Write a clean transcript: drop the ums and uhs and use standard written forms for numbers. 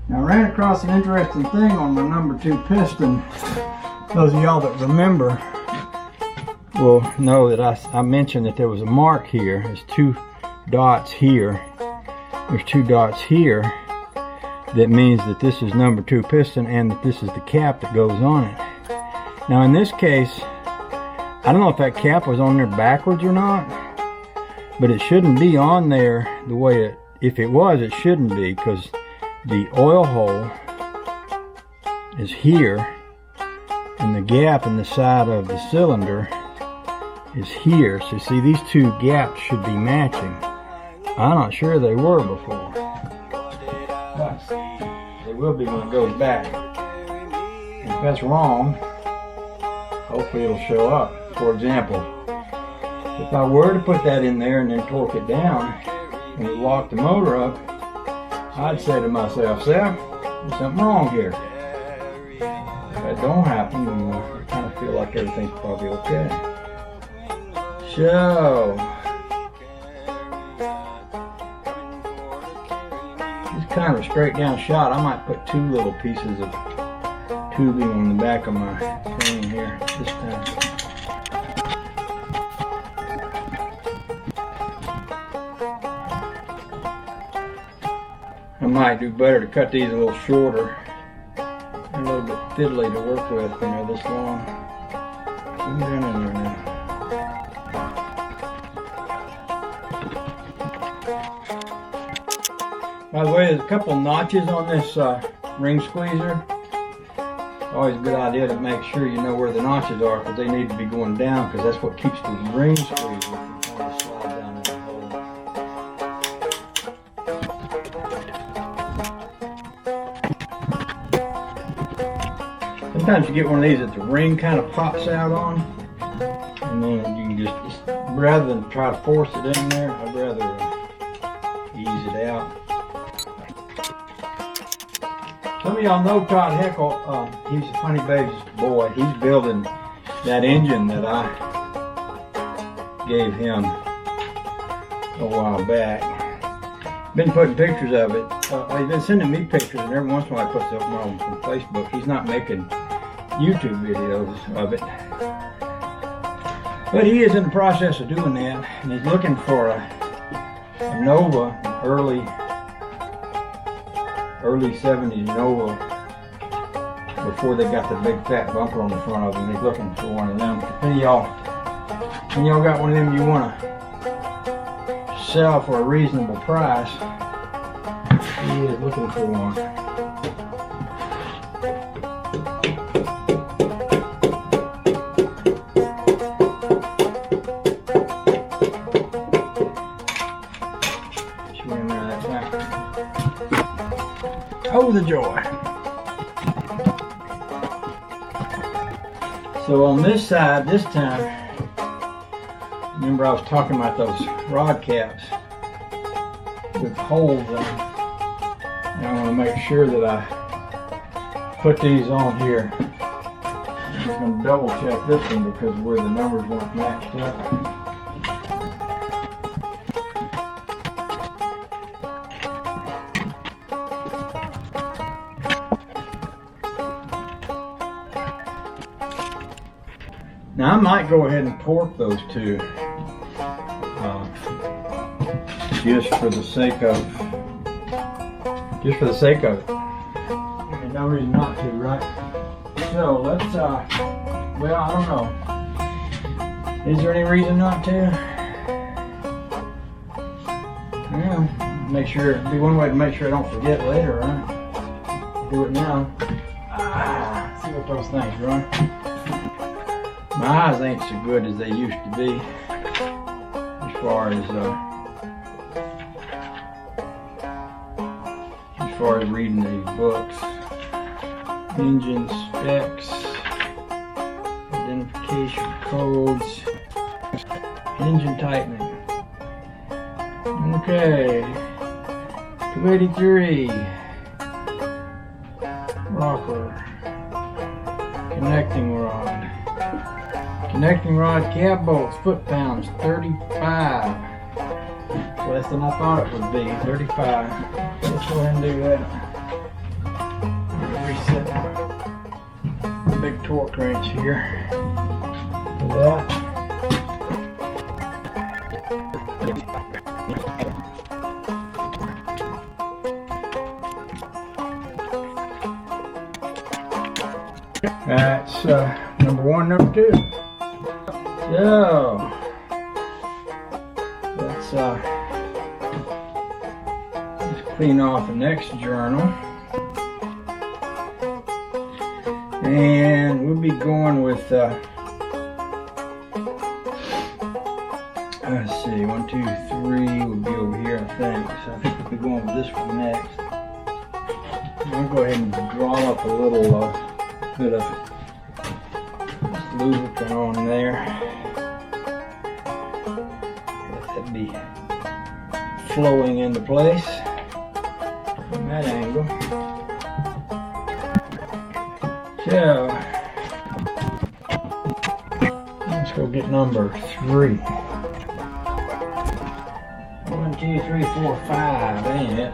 Now, I ran across an interesting thing on my number 2 piston. Those of y'all that remember will know that I mentioned that there was a mark here. There's 2 dots here. There's 2 dots here. That means that this is number 2 piston and that this is the cap that goes on it. Now in this case, I don't know if that cap was on there backwards or not, but it shouldn't be on there the way it, if it was, it shouldn't be, because the oil hole is here and the gap in the side of the cylinder is here. So see, these 2 gaps should be matching. I'm not sure they were before, but they will be when it goes back. And if that's wrong, hopefully it'll show up. For example, if I were to put that in there and then torque it down and it locked the motor up, I'd say to myself, Seth, there's something wrong here. If that don't happen, then I kind of feel like everything's probably okay. So, it's kind of a straight down shot. I might put 2 little pieces of tubing on the back of my thing here this time. I might do better to cut these a little shorter. They're a little bit fiddly to work with when they're this long. Zoom down in there now. By the way, there's a couple notches on this ring squeezer. Always a good idea to make sure you know where the notches are, because they need to be going down, because that's what keeps the ring squeezer from trying to slide down in the hole. Sometimes you get one of these that the ring kind of pops out on, and then you can just rather than try to force it in there, I'd rather ease it out. Some of y'all know Todd Heckle. He's a funny baby's boy. He's building that engine that I gave him a while back. Been putting pictures of it. He's been sending me pictures, and every once in a while he puts something on from Facebook. He's not making YouTube videos of it, but he is in the process of doing that, and he's looking for a Nova, an early 70s Nova, before they got the big fat bumper on the front of them. He's looking for one of them. If any of y'all got one of them you want to sell for a reasonable price, he is looking for one. Oh, the joy. So on this side, this time, remember I was talking about those rod caps with holes in them. And I want to make sure that I put these on here. I'm just going to double check this one because where the numbers weren't matched up. Now I might go ahead and torque those 2, just for the sake of it. There's no reason not to, right? So let's, well, I don't know. Is there any reason not to? Yeah, make sure, it'd be one way to make sure I don't forget later, right? Do it now. See what those things run. My eyes ain't so good as they used to be, as far as reading these books. Engine specs, identification codes, engine tightening. Okay, 283 rocker, connecting rod. Connecting rod cap bolts, foot-pounds, 35. Less than I thought it would be, 35. Let's go ahead and do that. reset my big torque wrench here for that. That's number one, number two. So let's just clean off the next journal, and we'll be going with let's see, 1, 2, 3 will be over here, I think. So I think we'll be going with this one next. I'll go ahead and draw up a little bit of lubricant on there. Let that be flowing into place from that angle. So let's go get number 3. 1, 2, 3, 4, 5, ain't it?